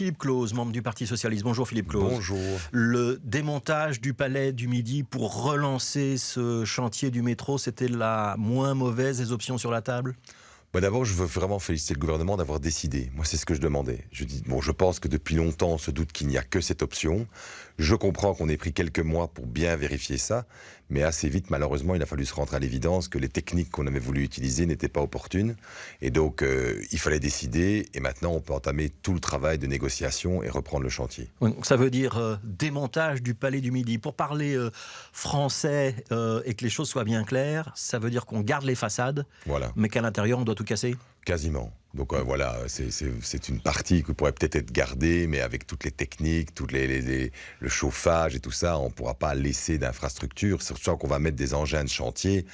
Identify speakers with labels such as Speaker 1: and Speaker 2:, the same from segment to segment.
Speaker 1: Philippe Claus, membre du Parti Socialiste. Bonjour Philippe Claus.
Speaker 2: Bonjour.
Speaker 1: Le démontage du palais du Midi pour relancer ce chantier du métro, c'était la moins mauvaise des options sur la table ?
Speaker 2: D'abord, je veux vraiment féliciter le gouvernement d'avoir décidé. Moi, c'est ce que je demandais. Je pense que depuis longtemps, on se doute qu'il n'y a que cette option. Je comprends qu'on ait pris quelques mois pour bien vérifier ça, mais assez vite, malheureusement, il a fallu se rendre à l'évidence que les techniques qu'on avait voulu utiliser n'étaient pas opportunes. Et donc, il fallait décider, et maintenant, on peut entamer tout le travail de négociation et reprendre le chantier.
Speaker 1: Donc, ça veut dire démontage du palais du Midi. Pour parler français et que les choses soient bien claires, ça veut dire qu'on garde les façades,
Speaker 2: Voilà.
Speaker 1: mais qu'à l'intérieur, on doit tout casser ?
Speaker 2: Quasiment. Donc voilà, c'est une partie qui pourrait peut-être être gardée, mais avec toutes les techniques, le chauffage et tout ça, on ne pourra pas laisser d'infrastructure, surtout qu'on va mettre des engins de chantier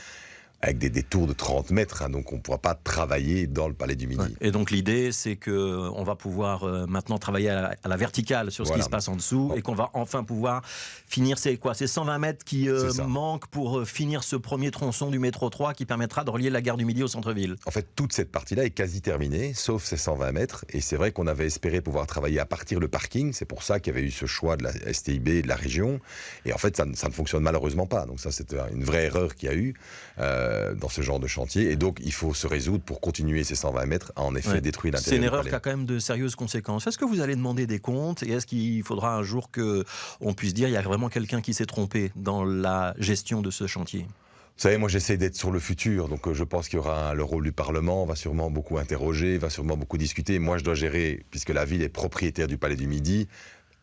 Speaker 2: avec des tours de 30 mètres, hein, donc on ne pourra pas travailler dans le palais du Midi.
Speaker 1: Ouais. Et donc l'idée, c'est qu'on va pouvoir maintenant travailler à la verticale sur ce qui se passe en dessous, et qu'on va enfin pouvoir finir, c'est 120 mètres qui manquent pour finir ce premier tronçon du métro 3 qui permettra de relier la gare du Midi au centre-ville.
Speaker 2: En fait, toute cette partie-là est quasi terminée, sauf ces 120 mètres, et c'est vrai qu'on avait espéré pouvoir travailler à partir le parking, c'est pour ça qu'il y avait eu ce choix de la STIB et de la région, et en fait, ça ne fonctionne malheureusement pas, donc ça c'est une vraie erreur qu'il y a eu dans ce genre de chantier, et donc il faut se résoudre pour continuer ces 120 mètres à en effet détruire l'intérieur.
Speaker 1: C'est une erreur qui a quand même de sérieuses conséquences. Est-ce que vous allez demander des comptes, et est-ce qu'il faudra un jour qu'on puisse dire il y a vraiment quelqu'un qui s'est trompé dans la gestion de ce chantier ?
Speaker 2: Vous savez, moi j'essaie d'être sur le futur, donc je pense qu'il y aura le rôle du Parlement, on va sûrement beaucoup interroger, va sûrement beaucoup discuter. Moi je dois gérer, puisque la ville est propriétaire du Palais du Midi,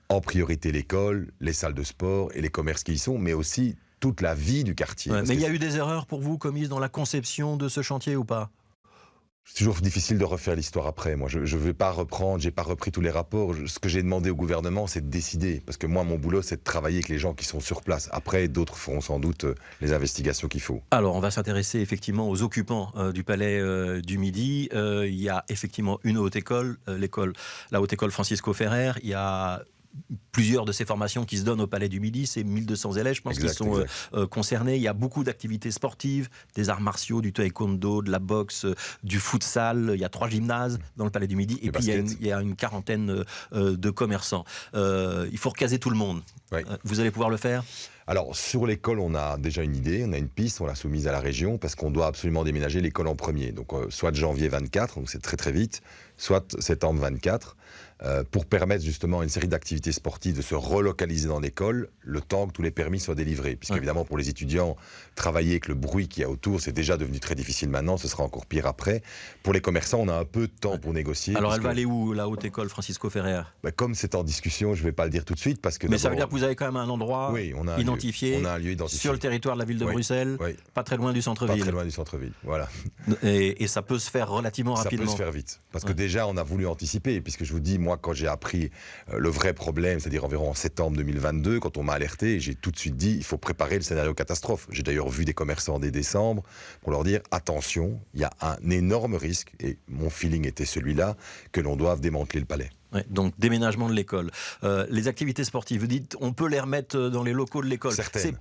Speaker 2: en priorité l'école, les salles de sport et les commerces qui y sont, mais aussi toute la vie du quartier.
Speaker 1: Mais il y a eu des erreurs pour vous commises dans la conception de ce chantier ou pas ?
Speaker 2: C'est toujours difficile de refaire l'histoire après. Moi, je ne vais pas reprendre, j'ai pas repris tous les rapports. Ce que j'ai demandé au gouvernement, c'est de décider. Parce que moi, mon boulot, c'est de travailler avec les gens qui sont sur place. Après, d'autres feront sans doute les investigations qu'il faut.
Speaker 1: Alors, on va s'intéresser effectivement aux occupants du Palais du Midi. Il y a effectivement une haute école, la haute école Francisco Ferrer. Il y a plusieurs de ces formations qui se donnent au Palais du Midi, c'est 1200 élèves, je pense, qui sont concernés. Il y a beaucoup d'activités sportives, des arts martiaux, du taekwondo, de la boxe, du futsal. Il y a 3 gymnases dans le Palais du Midi. Et puis il y a une quarantaine de commerçants. Il faut recaser tout le monde.
Speaker 2: Oui.
Speaker 1: Vous allez pouvoir le faire ?
Speaker 2: Alors, sur l'école, on a déjà une idée, on a une piste, on l'a soumise à la région, parce qu'on doit absolument déménager l'école en premier. Donc, soit de janvier 24, donc c'est très très vite, soit septembre 24, pour permettre justement à une série d'activités sportives de se relocaliser dans l'école, le temps que tous les permis soient délivrés. Puisqu'évidemment, pour les étudiants, travailler avec le bruit qu'il y a autour, c'est déjà devenu très difficile maintenant, ce sera encore pire après. Pour les commerçants, on a un peu de temps pour négocier.
Speaker 1: Alors, elle va aller où, la haute école Francisco Ferrer ?
Speaker 2: Comme c'est en discussion, je ne vais pas le dire tout de suite, parce que...
Speaker 1: Mais ça veut dire que vous avez quand même un endroit identifié,
Speaker 2: on a un lieu identifié
Speaker 1: sur le territoire de la ville de Bruxelles, pas très loin du centre-ville.
Speaker 2: Pas très loin du centre-ville, voilà.
Speaker 1: Et ça peut se faire relativement rapidement.
Speaker 2: Ça peut se faire vite, parce que déjà on a voulu anticiper, puisque je vous dis, moi quand j'ai appris le vrai problème, c'est-à-dire environ en septembre 2022, quand on m'a alerté, j'ai tout de suite dit, il faut préparer le scénario catastrophe. J'ai d'ailleurs vu des commerçants dès décembre pour leur dire, attention, il y a un énorme risque, et mon feeling était celui-là, que l'on doive démanteler le palais.
Speaker 1: Ouais, donc déménagement de l'école. Les activités sportives, vous dites, on peut les remettre dans les locaux de l'école.
Speaker 2: Certaines.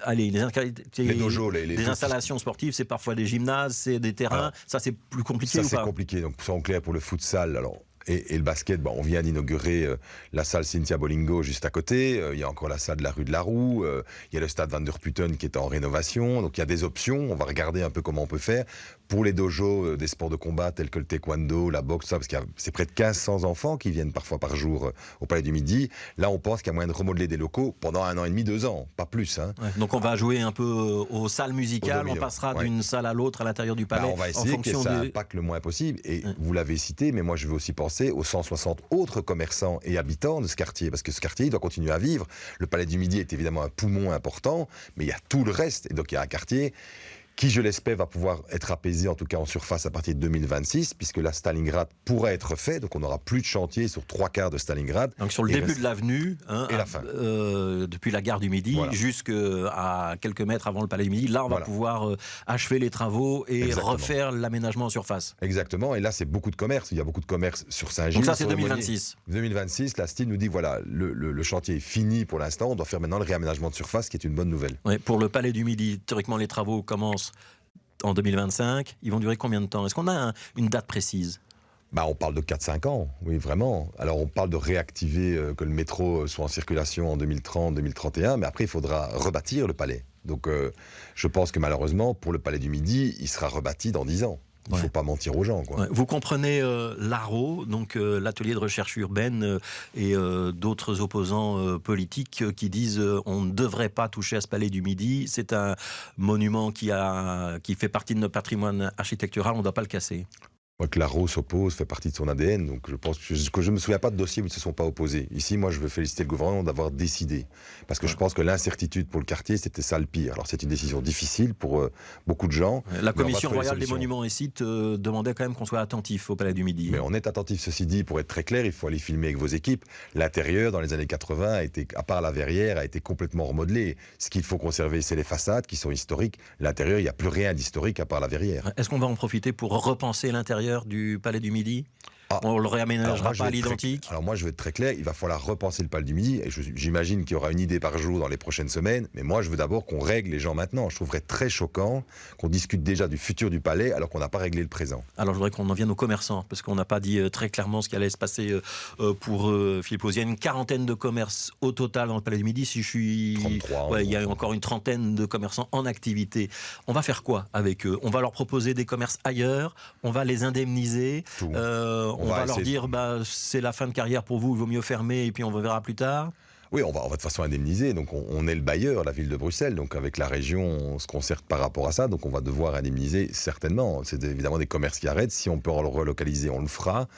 Speaker 1: Allez,
Speaker 2: les dojos,
Speaker 1: les installations sportives, c'est parfois des gymnases, c'est des terrains. Alors, ça, c'est plus compliqué ou pas ?
Speaker 2: Ça, c'est compliqué. Donc, en clair, pour le futsal, alors... Et le basket, on vient d'inaugurer la salle Cynthia Bolingo juste à côté. Il y a encore la salle de la rue de la Roue. Il y a le stade Van der Putten qui est en rénovation. Donc il y a des options. On va regarder un peu comment on peut faire. Pour les dojos des sports de combat tels que le taekwondo, la boxe, parce que c'est près de 1500 enfants qui viennent parfois par jour au Palais du Midi. Là, on pense qu'il y a moyen de remodeler des locaux pendant 1 an et demi, 2 ans, pas plus. Hein.
Speaker 1: Ouais, donc on va jouer un peu aux salles musicales. On passera d'une salle à l'autre à l'intérieur du palais.
Speaker 2: On va essayer que ça impacte le moins possible. Et vous l'avez cité, mais moi je veux aussi penser aux 160 autres commerçants et habitants de ce quartier, parce que ce quartier doit continuer à vivre. Le Palais du Midi est évidemment un poumon important, mais il y a tout le reste. Et donc il y a un quartier qui, je l'espère, va pouvoir être apaisé, en tout cas en surface, à partir de 2026, puisque la Stalingrad pourra être fait, donc on n'aura plus de chantier sur 3/4 de Stalingrad.
Speaker 1: Donc sur le début de l'avenue,
Speaker 2: et la fin.
Speaker 1: Depuis la gare du Midi, jusqu'à quelques mètres avant le Palais du Midi, là on va pouvoir achever les travaux et refaire l'aménagement en surface.
Speaker 2: Exactement, et là c'est beaucoup de commerce, il y a beaucoup de commerce sur Saint-Gilles.
Speaker 1: Donc ça c'est 2026.
Speaker 2: 2026, la STIL nous dit voilà, le chantier est fini pour l'instant, on doit faire maintenant le réaménagement de surface, qui est une bonne nouvelle.
Speaker 1: Ouais, pour le Palais du Midi, théoriquement les travaux commencent en 2025, ils vont durer combien de temps ? Est-ce qu'on a une date précise ?
Speaker 2: On parle de 4-5 ans, oui, vraiment. Alors, on parle de réactiver, que le métro soit en circulation en 2030-2031, mais après, il faudra rebâtir le palais. Donc, je pense que malheureusement, pour le palais du Midi, il sera rebâti dans 10 ans. Il ne faut pas mentir aux gens, quoi.
Speaker 1: Ouais. Vous comprenez l'ARO, donc l'atelier de recherche urbaine, et d'autres opposants politiques qui disent on ne devrait pas toucher à ce palais du Midi. C'est un monument qui fait partie de notre patrimoine architectural, on ne doit pas le casser.
Speaker 2: Moi, que l'ARO s'oppose, fait partie de son ADN, donc je pense que je ne me souviens pas de dossier où ils ne se sont pas opposés. Ici, moi, je veux féliciter le gouvernement d'avoir décidé, parce que je pense que l'incertitude pour le quartier, c'était ça le pire. Alors, c'est une décision difficile pour beaucoup de gens.
Speaker 1: La Commission royale des monuments et sites demandait quand même qu'on soit attentif au palais du Midi.
Speaker 2: Mais on est attentif, ceci dit, pour être très clair, il faut aller filmer avec vos équipes. L'intérieur, dans les années 80, a été, à part la verrière, a été complètement remodelé. Ce qu'il faut conserver, c'est les façades qui sont historiques. L'intérieur, il n'y a plus rien d'historique à part la verrière.
Speaker 1: Est-ce qu'on va en profiter pour repenser l'intérieur du palais du Midi? On le réaménagera pas à l'identique.
Speaker 2: Alors moi, je vais être très clair, il va falloir repenser le palais du Midi, et j'imagine qu'il y aura une idée par jour dans les prochaines semaines, mais moi, je veux d'abord qu'on règle les gens maintenant. Je trouverais très choquant qu'on discute déjà du futur du palais alors qu'on n'a pas réglé le présent.
Speaker 1: Alors je voudrais qu'on en vienne aux commerçants, parce qu'on n'a pas dit très clairement ce qui allait se passer pour Philippe Lauze. Il y a une quarantaine de commerces au total dans le palais du Midi. Si je suis...
Speaker 2: 33.
Speaker 1: Il y a encore une trentaine de commerçants en activité. On va faire quoi avec eux? On va leur proposer des commerces ailleurs, on va les indemniser, on va leur dire c'est la fin de carrière pour vous, il vaut mieux fermer et puis on verra plus tard.
Speaker 2: Oui, on va de toute façon indemniser. Donc on est le bailleur, la ville de Bruxelles. Donc avec la région, on se concerte par rapport à ça. Donc on va devoir indemniser certainement. C'est évidemment des commerces qui arrêtent. Si on peut le relocaliser, on le fera.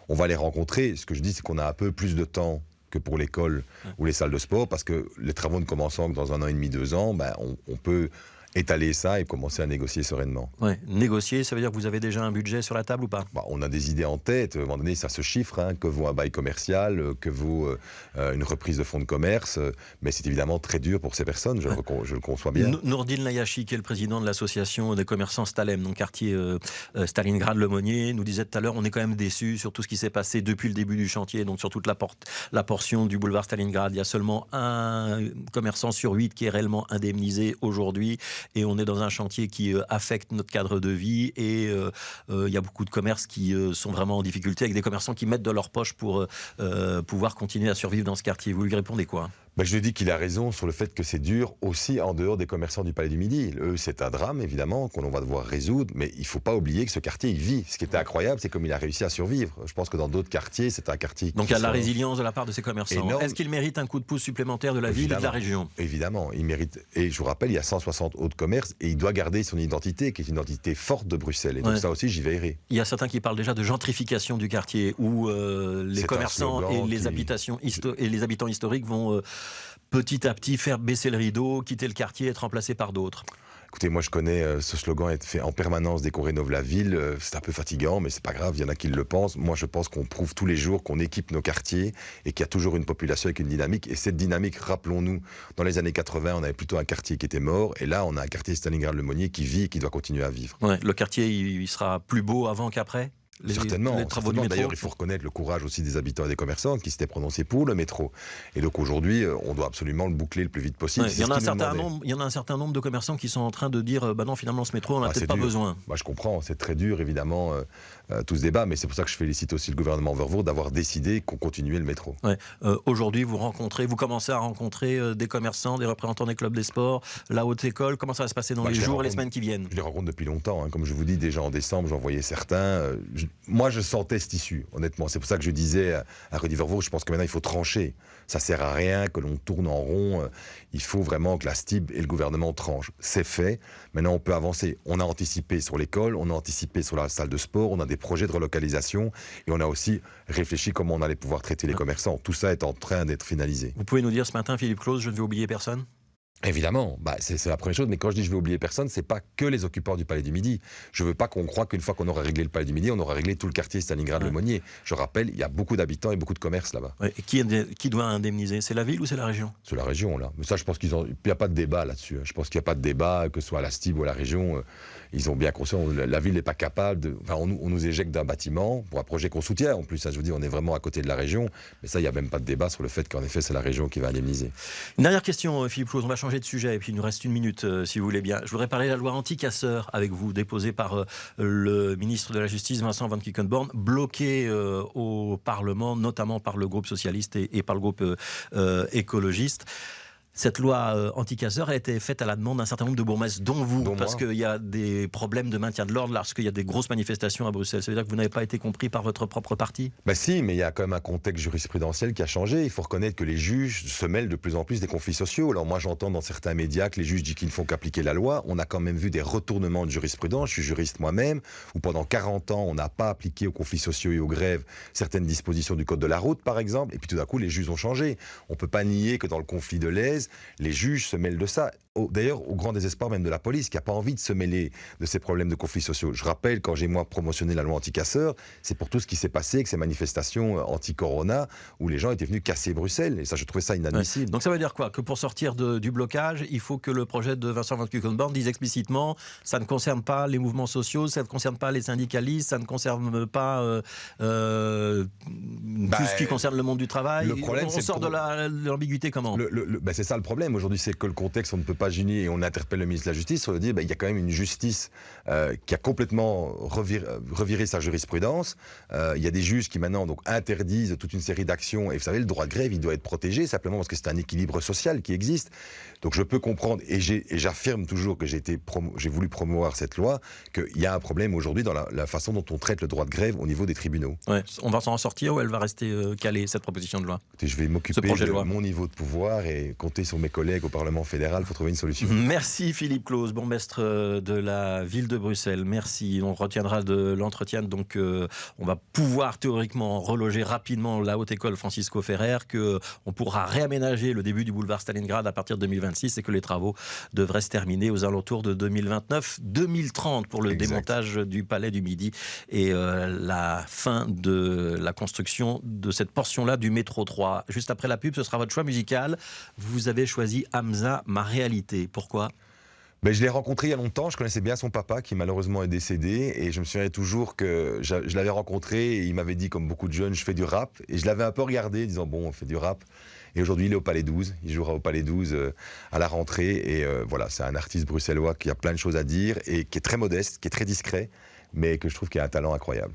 Speaker 2: On va les rencontrer. Ce que je dis, c'est qu'on a un peu plus de temps que pour l'école ou les salles de sport, parce que les travaux ne commençant que dans 1 an et demi, 2 ans, on peut étaler ça et commencer à négocier sereinement.
Speaker 1: Ouais, négocier, ça veut dire que vous avez déjà un budget sur la table ou pas?
Speaker 2: On a des idées en tête. À un moment donné, ça se chiffre. Que vaut un bail commercial, que vaut une reprise de fonds de commerce. Mais c'est évidemment très dur pour ces personnes, je le conçois bien.
Speaker 1: Nourdine Layachi, qui est le président de l'association des commerçants Stalem, donc quartier Stalingrad-Lemonnier, nous disait tout à l'heure, on est quand même déçus sur tout ce qui s'est passé depuis le début du chantier, donc sur toute la portion du boulevard Stalingrad. Il y a seulement un commerçant sur 8 qui est réellement indemnisé aujourd'hui. Et on est dans un chantier qui affecte notre cadre de vie, et il y a beaucoup de commerces qui sont vraiment en difficulté, avec des commerçants qui mettent de leur poche pour pouvoir continuer à survivre dans ce quartier. Vous lui répondez quoi?
Speaker 2: Je lui dis qu'il a raison sur le fait que c'est dur aussi en dehors des commerçants du Palais du Midi. Eux, c'est un drame, évidemment, qu'on va devoir résoudre, mais il ne faut pas oublier que ce quartier, il vit. Ce qui était incroyable, c'est comme il a réussi à survivre. Je pense que dans d'autres quartiers, c'est un quartier...
Speaker 1: Donc il y a de la résilience de la part de ces commerçants. Est-ce qu'ils méritent un coup de pouce supplémentaire de la ville et de la région?
Speaker 2: Évidemment, ils méritent. Et je vous rappelle, il y a 160 autres commerces, et il doit garder son identité, qui est une identité forte de Bruxelles. Et donc ça aussi, j'y veillerai. Il
Speaker 1: y a certains qui parlent déjà de gentrification du quartier, où les commerçants et les habitants historiques vont... petit à petit faire baisser le rideau, quitter le quartier, être remplacé par d'autres.
Speaker 2: Écoutez, moi je connais ce slogan, est fait en permanence dès qu'on rénove la ville. C'est un peu fatigant, mais c'est pas grave, il y en a qui le pensent. Moi je pense qu'on prouve tous les jours qu'on équipe nos quartiers et qu'il y a toujours une population avec une dynamique. Et cette dynamique, rappelons-nous, dans les années 80, on avait plutôt un quartier qui était mort. Et là, on a un quartier Stalingrad-Lemonnier qui vit et qui doit continuer à vivre.
Speaker 1: Ouais, le quartier, il sera plus beau avant qu'après?
Speaker 2: Certainement. D'ailleurs, il faut reconnaître le courage aussi des habitants et des commerçants qui s'étaient prononcés pour le métro. Et donc aujourd'hui, on doit absolument le boucler le plus vite possible.
Speaker 1: Il y en a un certain nombre de commerçants qui sont en train de dire non, finalement, ce métro, on n'a peut-être pas besoin.
Speaker 2: Je comprends, c'est très dur, évidemment, tout ce débat, mais c'est pour ça que je félicite aussi le gouvernement Vervoort d'avoir décidé qu'on continuait le métro.
Speaker 1: Aujourd'hui, vous commencez à rencontrer des commerçants, des représentants des clubs des sports, la haute école. Comment ça va se passer dans les jours et les semaines qui viennent?
Speaker 2: Je les rencontre depuis longtemps. Comme je vous dis, déjà en décembre, j'en voyais certains. Moi, je sentais cette issue, honnêtement. C'est pour ça que je disais à Rudy Vervoort, je pense que maintenant, il faut trancher. Ça sert à rien que l'on tourne en rond. Il faut vraiment que la STIB et le gouvernement tranchent. C'est fait. Maintenant, on peut avancer. On a anticipé sur l'école, on a anticipé sur la salle de sport, on a des projets de relocalisation et on a aussi réfléchi comment on allait pouvoir traiter les commerçants. Tout ça est en train d'être finalisé.
Speaker 1: Vous pouvez nous dire ce matin, Philippe Lauze, je ne vais oublier personne?
Speaker 2: Évidemment, c'est la première chose, mais quand je dis je vais oublier personne, c'est pas que les occupants du Palais du Midi. Je veux pas qu'on croie qu'une fois qu'on aura réglé le Palais du Midi, on aura réglé tout le quartier Stalingrad-Lemonnier. Je rappelle, il y a beaucoup d'habitants et beaucoup de commerces là-bas.
Speaker 1: Et qui doit indemniser? C'est la ville ou c'est la région?
Speaker 2: C'est la région, là. Mais ça, je pense qu'il n'y a pas de débat là-dessus. Je pense qu'il n'y a pas de débat, que ce soit à la STIB ou à la région. Ils ont bien conscience, la ville n'est pas capable de... Enfin, on nous éjecte d'un bâtiment pour un projet qu'on soutient. En plus, je vous dis, on est vraiment à côté de la région. Mais ça, il n'y a même pas de débat sur le fait qu'en effet, c'est la région qui va indemniser.
Speaker 1: Une dernière question, Philippe Lauze. On va changer changer de sujet, et puis il nous reste une minute, si vous voulez bien. Je voudrais parler de la loi anti-casseurs avec vous, déposée par le ministre de la Justice, Vincent Van Quickenborne, bloquée au Parlement, notamment par le groupe socialiste et par le groupe écologiste. Cette loi anti-casseurs a été faite à la demande d'un certain nombre de bourgmestres, dont vous, parce qu'il y a des problèmes de maintien de l'ordre lorsqu'il y a des grosses manifestations à Bruxelles. Ça veut dire que vous n'avez pas été compris par votre propre parti ?
Speaker 2: Bah si, mais il y a quand même un contexte jurisprudentiel qui a changé. Il faut reconnaître que les juges se mêlent de plus en plus des conflits sociaux. Alors moi, j'entends dans certains médias que les juges disent qu'ils ne font qu'appliquer la loi. On a quand même vu des retournements de jurisprudence. Je suis juriste moi-même, où pendant 40 ans, on n'a pas appliqué aux conflits sociaux et aux grèves certaines dispositions du code de la route, par exemple. Et puis tout d'un coup, les juges ont changé. On ne peut pas nier que dans le conflit de l'Aise, les juges se mêlent de ça. D'ailleurs, au grand désespoir même de la police, qui n'a pas envie de se mêler de ces problèmes de conflits sociaux. Je rappelle, quand j'ai moi promotionné la loi anti-casseurs, c'est pour tout ce qui s'est passé avec ces manifestations anti-corona, où les gens étaient venus casser Bruxelles. Et ça, je trouvais ça inadmissible.
Speaker 1: Ouais. Donc ça veut dire quoi ? Que pour sortir du blocage, il faut que le projet de Vincent Van Quickenborne dise explicitement, ça ne concerne pas les mouvements sociaux, ça ne concerne pas les syndicalistes, ça ne concerne pas tout ce qui concerne le monde du travail.
Speaker 2: Le problème,
Speaker 1: on sort de l'ambiguïté comment ?
Speaker 2: C'est ça le problème. Aujourd'hui, c'est que le contexte, on ne peut pas gêner, et on interpelle le ministre de la Justice, on lui dit il y a quand même une justice qui a complètement reviré sa jurisprudence. Il y a des juges qui maintenant donc interdisent toute une série d'actions, et vous savez, le droit de grève, il doit être protégé simplement parce que c'est un équilibre social qui existe. Donc je peux comprendre, et j'affirme toujours que j'ai voulu promouvoir cette loi, qu'il y a un problème aujourd'hui dans la façon dont on traite le droit de grève au niveau des tribunaux.
Speaker 1: Ouais, on va s'en sortir ou elle va rester calée, cette proposition de loi ?
Speaker 2: Écoutez, je vais m'occuper de mon niveau de pouvoir et compter sur mes collègues au Parlement fédéral pour trouver une solution.
Speaker 1: Merci Philippe Claus, bourgmestre de la ville de Bruxelles. Merci. On retiendra de l'entretien. Donc, on va pouvoir théoriquement reloger rapidement la Haute École Francisco Ferrer, qu'on pourra réaménager le début du boulevard Stalingrad à partir de 2026 et que les travaux devraient se terminer aux alentours de 2029-2030 pour le démontage du Palais du Midi et la fin de la construction de cette portion-là du métro 3. Juste après la pub, ce sera votre choix musical. Vous avez choisi Hamza, Ma réalité. Pourquoi ?
Speaker 2: Je l'ai rencontré il y a longtemps, je connaissais bien son papa qui malheureusement est décédé, et je me souviens toujours que je l'avais rencontré et il m'avait dit, comme beaucoup de jeunes, je fais du rap, et je l'avais un peu regardé disant bon, on fait du rap, et aujourd'hui il est au Palais 12, il jouera au Palais 12 à la rentrée, et voilà, c'est un artiste bruxellois qui a plein de choses à dire et qui est très modeste, qui est très discret, mais que je trouve qu'il a un talent incroyable.